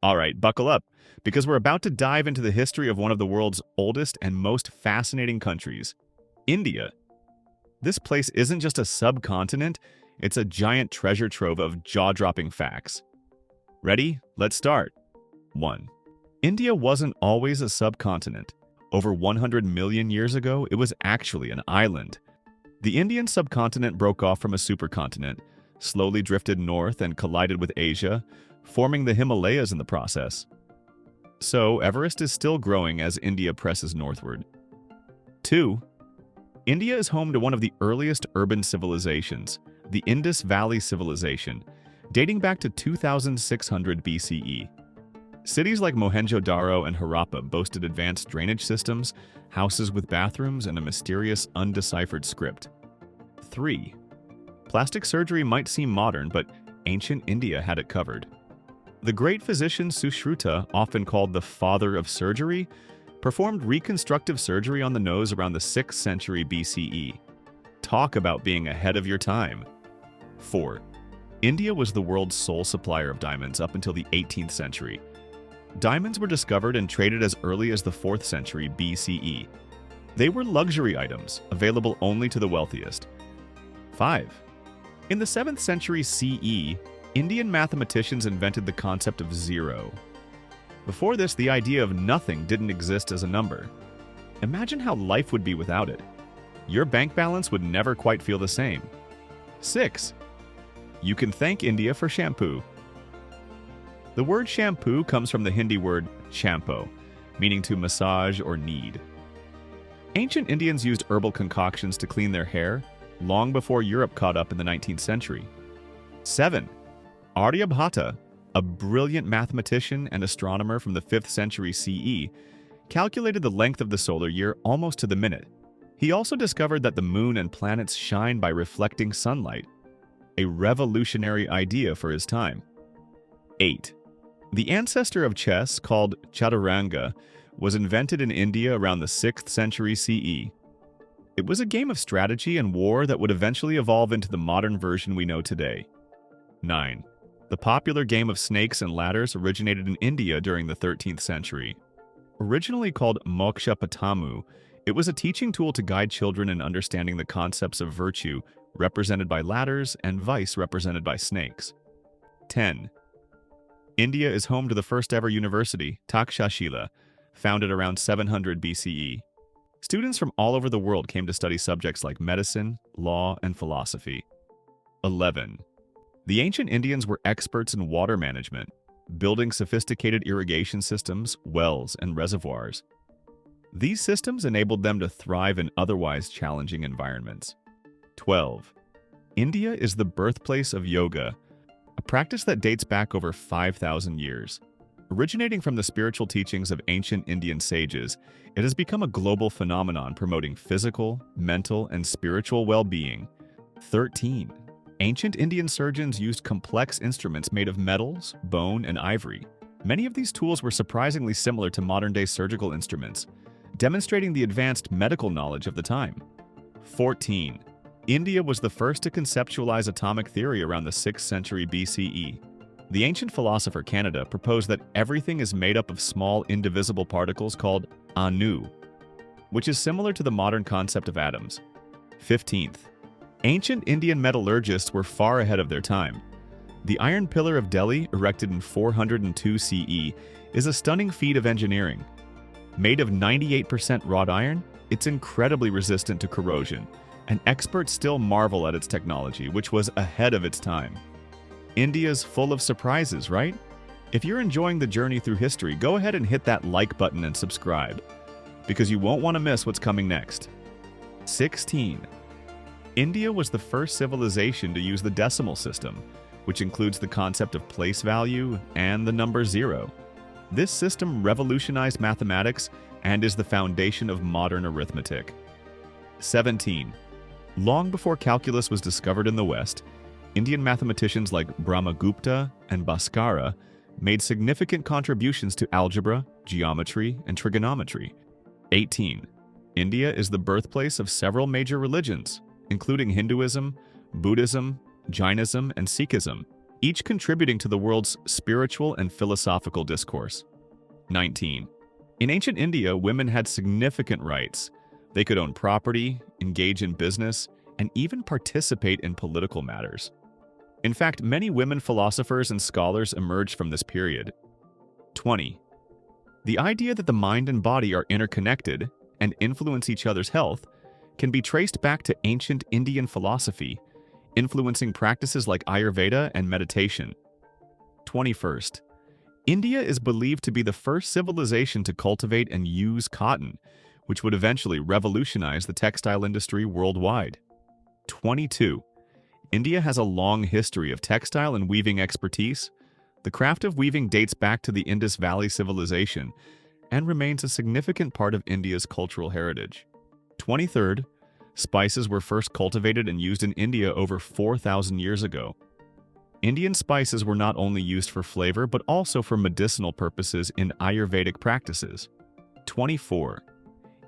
All right, buckle up, because we're about to dive into the history of one of the world's oldest and most fascinating countries, India. This place isn't just a subcontinent, it's a giant treasure trove of jaw-dropping facts. Ready? Let's start. 1. India wasn't always a subcontinent. Over 100 million years ago, it was actually an island. The Indian subcontinent broke off from a supercontinent, slowly drifted north and collided with Asia, forming the Himalayas in the process. So, Everest is still growing as India presses northward. 2. India is home to one of the earliest urban civilizations, the Indus Valley Civilization, dating back to 2600 BCE. Cities like Mohenjo-Daro and Harappa boasted advanced drainage systems, houses with bathrooms, and a mysterious, undeciphered script. 3. Plastic surgery might seem modern, but ancient India had it covered. The great physician Sushruta, often called the father of surgery, performed reconstructive surgery on the nose around the 6th century BCE. Talk about being ahead of your time. 4. India was the world's sole supplier of diamonds up until the 18th century. Diamonds were discovered and traded as early as the 4th century BCE. They were luxury items, available only to the wealthiest. 5. In the 7th century CE, Indian mathematicians invented the concept of zero. Before this, the idea of nothing didn't exist as a number. Imagine how life would be without it. Your bank balance would never quite feel the same. 6. You can thank India for shampoo. The word shampoo comes from the Hindi word champo, meaning to massage or knead. Ancient Indians used herbal concoctions to clean their hair, long before Europe caught up in the 19th century. 7. Aryabhata, a brilliant mathematician and astronomer from the 5th century CE, calculated the length of the solar year almost to the minute. He also discovered that the moon and planets shine by reflecting sunlight, a revolutionary idea for his time. 8. The ancestor of chess, called chaturanga, was invented in India around the 6th century CE. It was a game of strategy and war that would eventually evolve into the modern version we know today. 9. The popular game of snakes and ladders originated in India during the 13th century. Originally called Moksha Patamu, it was a teaching tool to guide children in understanding the concepts of virtue, represented by ladders, and vice, represented by snakes. 10. India is home to the first ever university, Takshashila, founded around 700 BCE. Students from all over the world came to study subjects like medicine, law, and philosophy. 11. The ancient Indians were experts in water management, building sophisticated irrigation systems, wells, and reservoirs. These systems enabled them to thrive in otherwise challenging environments. 12. India is the birthplace of yoga, a practice that dates back over 5,000 years. Originating from the spiritual teachings of ancient Indian sages, it has become a global phenomenon promoting physical, mental, and spiritual well-being. 13. Ancient Indian surgeons used complex instruments made of metals, bone, and ivory. Many of these tools were surprisingly similar to modern-day surgical instruments, demonstrating the advanced medical knowledge of the time. 14. India was the first to conceptualize atomic theory around the 6th century BCE. The ancient philosopher Canada proposed that everything is made up of small, indivisible particles called anu, which is similar to the modern concept of atoms. 15th. Ancient Indian metallurgists were far ahead of their time. The Iron Pillar of Delhi, erected in 402 CE, is a stunning feat of engineering. Made of 98% wrought iron, it's incredibly resistant to corrosion, and experts still marvel at its technology, which was ahead of its time. India's full of surprises, right? If you're enjoying the journey through history, go ahead and hit that like button and subscribe, because you won't want to miss what's coming next. 16. India was the first civilization to use the decimal system, which includes the concept of place value and the number 0. This system revolutionized mathematics and is the foundation of modern arithmetic. 17. Long before calculus was discovered in the West, Indian mathematicians like Brahmagupta and Bhaskara made significant contributions to algebra, geometry, and trigonometry. 18. India is the birthplace of several major religions, including Hinduism, Buddhism, Jainism, and Sikhism. each contributing to the world's spiritual and philosophical discourse. 19. In ancient India, women had significant rights. They could own property, engage in business, and even participate in political matters. In fact, many women philosophers and scholars emerged from this period. 20. The idea that the mind and body are interconnected and influence each other's health can be traced back to ancient Indian philosophy, influencing practices like Ayurveda and meditation. 21st. India is believed to be the first civilization to cultivate and use cotton, which would eventually revolutionize the textile industry worldwide. 22. India has a long history of textile and weaving expertise. The craft of weaving dates back to the Indus Valley civilization and remains a significant part of India's cultural heritage. 23rd. Spices were first cultivated and used in India over 4,000 years ago. Indian spices were not only used for flavor but also for medicinal purposes in Ayurvedic practices. 24.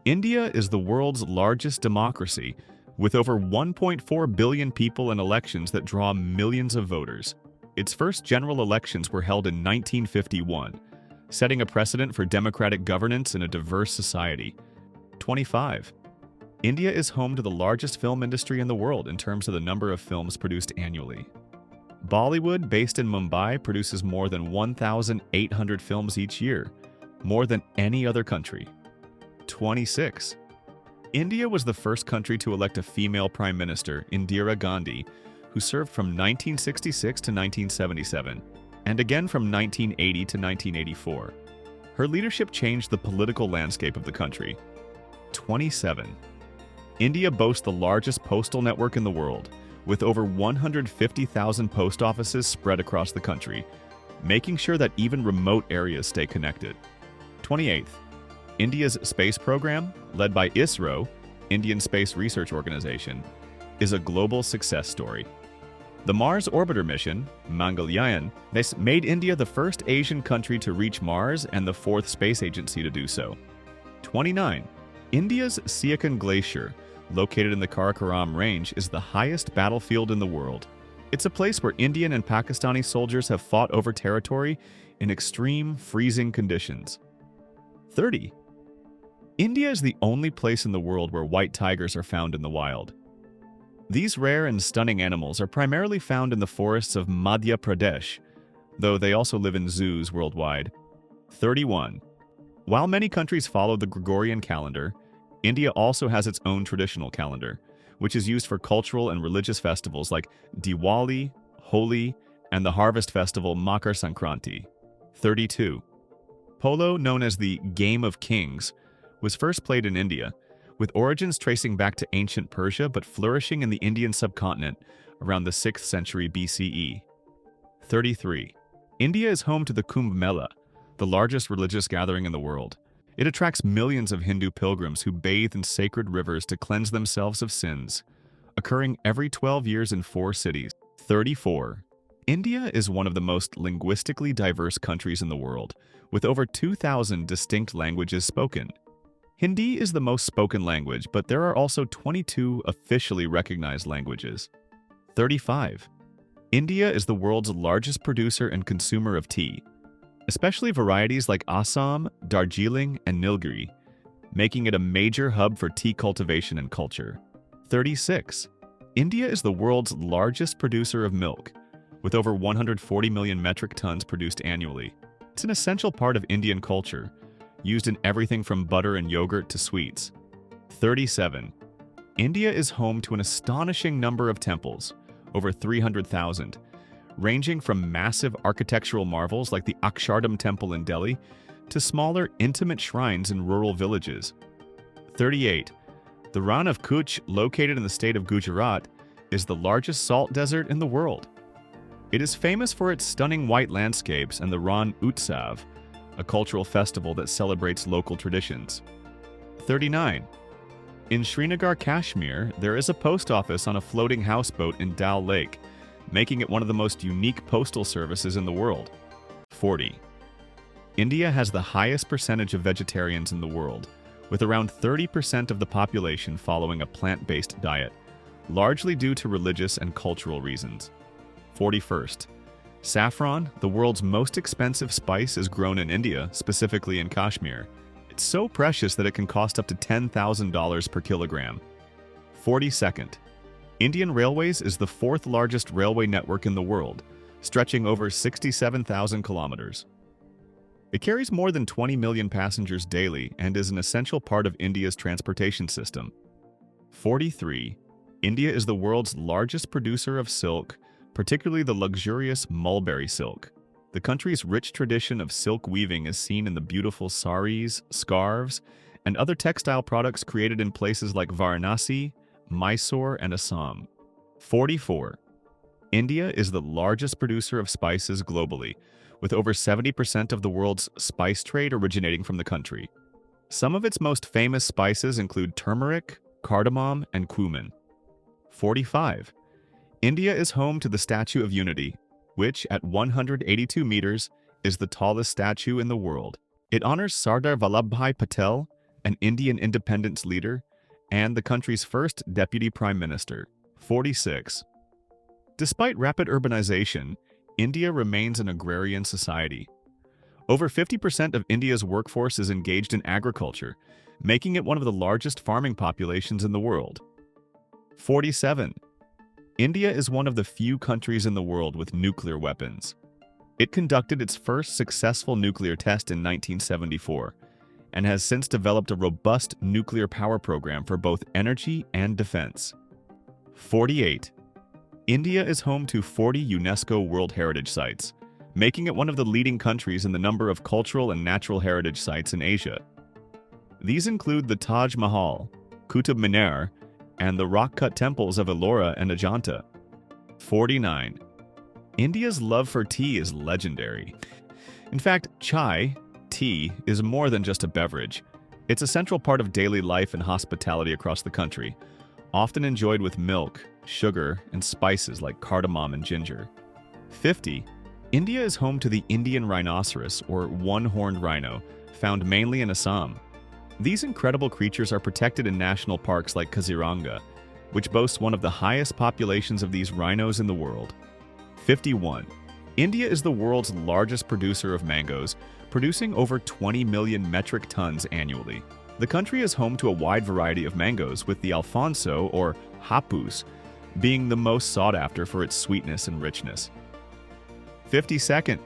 India is the world's largest democracy, with over 1.4 billion people in elections that draw millions of voters. Its first general elections were held in 1951, setting a precedent for democratic governance in a diverse society. 25. India is home to the largest film industry in the world in terms of the number of films produced annually. Bollywood, based in Mumbai, produces more than 1,800 films each year, more than any other country. 26. India was the first country to elect a female prime minister, Indira Gandhi, who served from 1966 to 1977, and again from 1980 to 1984. Her leadership changed the political landscape of the country. 27. India boasts the largest postal network in the world, with over 150,000 post offices spread across the country, making sure that even remote areas stay connected. 28th. India's space program, led by ISRO, Indian Space Research Organization, is a global success story. The Mars orbiter mission, Mangalyaan, made India the first Asian country to reach Mars and the fourth space agency to do so. 29. India's Siachen Glacier, located in the Karakoram Range, is the highest battlefield in the world. It's a place where Indian and Pakistani soldiers have fought over territory in extreme, freezing conditions. 30. India is the only place in the world where white tigers are found in the wild. These rare and stunning animals are primarily found in the forests of Madhya Pradesh, though they also live in zoos worldwide. 31. While many countries follow the Gregorian calendar, India also has its own traditional calendar, which is used for cultural and religious festivals like Diwali, Holi, and the harvest festival Makar Sankranti. 32. Polo, known as the Game of Kings, was first played in India, with origins tracing back to ancient Persia but flourishing in the Indian subcontinent around the 6th century BCE. 33. India is home to the Kumbh Mela, the largest religious gathering in the world. It attracts millions of Hindu pilgrims who bathe in sacred rivers to cleanse themselves of sins, occurring every 12 years in 4 cities. 34. India is one of the most linguistically diverse countries in the world, with over 2,000 distinct languages spoken. Hindi is the most spoken language, but there are also 22 officially recognized languages. 35. India is the world's largest producer and consumer of tea, especially varieties like Assam, Darjeeling, and Nilgiri, making it a major hub for tea cultivation and culture. 36. India is the world's largest producer of milk, with over 140 million metric tons produced annually. It's an essential part of Indian culture, used in everything from butter and yogurt to sweets. 37. India is home to an astonishing number of temples, over 300,000, ranging from massive architectural marvels like the Akshardham Temple in Delhi to smaller, intimate shrines in rural villages. 38. The Rann of Kutch, located in the state of Gujarat, is the largest salt desert in the world. It is famous for its stunning white landscapes and the Rann Utsav, a cultural festival that celebrates local traditions. 39. In Srinagar, Kashmir, there is a post office on a floating houseboat in Dal Lake, making it one of the most unique postal services in the world. 40. India has the highest percentage of vegetarians in the world, with around 30% of the population following a plant-based diet, largely due to religious and cultural reasons. 41st. Saffron, the world's most expensive spice, is grown in India, specifically in Kashmir. It's so precious that it can cost up to $10,000 per kilogram. 42nd. Indian Railways is the fourth largest railway network in the world, stretching over 67,000 kilometers. It carries more than 20 million passengers daily and is an essential part of India's transportation system. 43. India is the world's largest producer of silk, particularly the luxurious mulberry silk. The country's rich tradition of silk weaving is seen in the beautiful saris, scarves, and other textile products created in places like Varanasi, Mysore, and Assam. 44. India is the largest producer of spices globally, with over 70% of the world's spice trade originating from the country. Some of its most famous spices include turmeric, cardamom, and cumin. 45. India is home to the Statue of Unity, which, at 182 meters, is the tallest statue in the world. It honors Sardar Vallabhbhai Patel, an Indian independence leader, and the country's first deputy prime minister. 46. Despite rapid urbanization, India remains an agrarian society. Over 50% of India's workforce is engaged in agriculture, making it one of the largest farming populations in the world. 47. India is one of the few countries in the world with nuclear weapons. It conducted its first successful nuclear test in 1974 and has since developed a robust nuclear power program for both energy and defense. 48. India is home to 40 UNESCO World Heritage Sites, making it one of the leading countries in the number of cultural and natural heritage sites in Asia. These include the Taj Mahal, Qutub Minar, and the rock-cut temples of Ellora and Ajanta. 49. India's love for tea is legendary. In fact, chai, tea, is more than just a beverage. It's a central part of daily life and hospitality across the country, often enjoyed with milk, sugar, and spices like cardamom and ginger. 50. India is home to the Indian rhinoceros, or one-horned rhino, found mainly in Assam. These incredible creatures are protected in national parks like Kaziranga, which boasts one of the highest populations of these rhinos in the world. 51. India is the world's largest producer of mangoes, producing over 20 million metric tons annually. The country is home to a wide variety of mangoes, with the Alfonso, or Hapus, being the most sought after for its sweetness and richness. 52nd.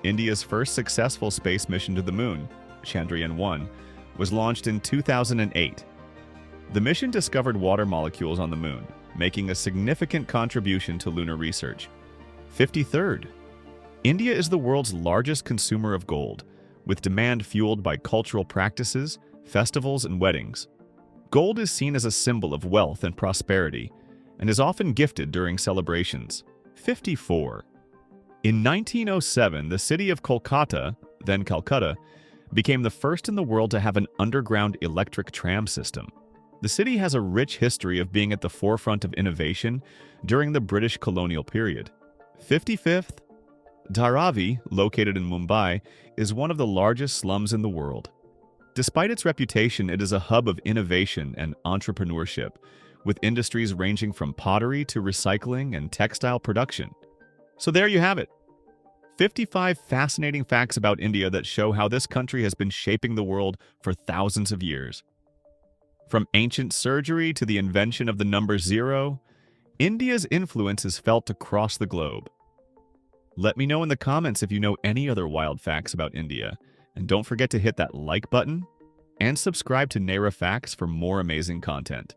India's first successful space mission to the moon, Chandrayaan-1, was launched in 2008. The mission discovered water molecules on the moon, making a significant contribution to lunar research. 53rd. India is the world's largest consumer of gold, with demand fueled by cultural practices, festivals, and weddings. Gold is seen as a symbol of wealth and prosperity, and is often gifted during celebrations. 54. In 1907, the city of Kolkata, then Calcutta, became the first in the world to have an underground electric tram system. The city has a rich history of being at the forefront of innovation during the British colonial period. 55th. Dharavi, located in Mumbai, is one of the largest slums in the world. Despite its reputation, it is a hub of innovation and entrepreneurship, with industries ranging from pottery to recycling and textile production. So there you have it. 55 fascinating facts about India that show how this country has been shaping the world for thousands of years. From ancient surgery to the invention of the number 0, India's influence is felt across the globe. Let me know in the comments if you know any other wild facts about India, and don't forget to hit that like button and subscribe to Nayra Facts for more amazing content.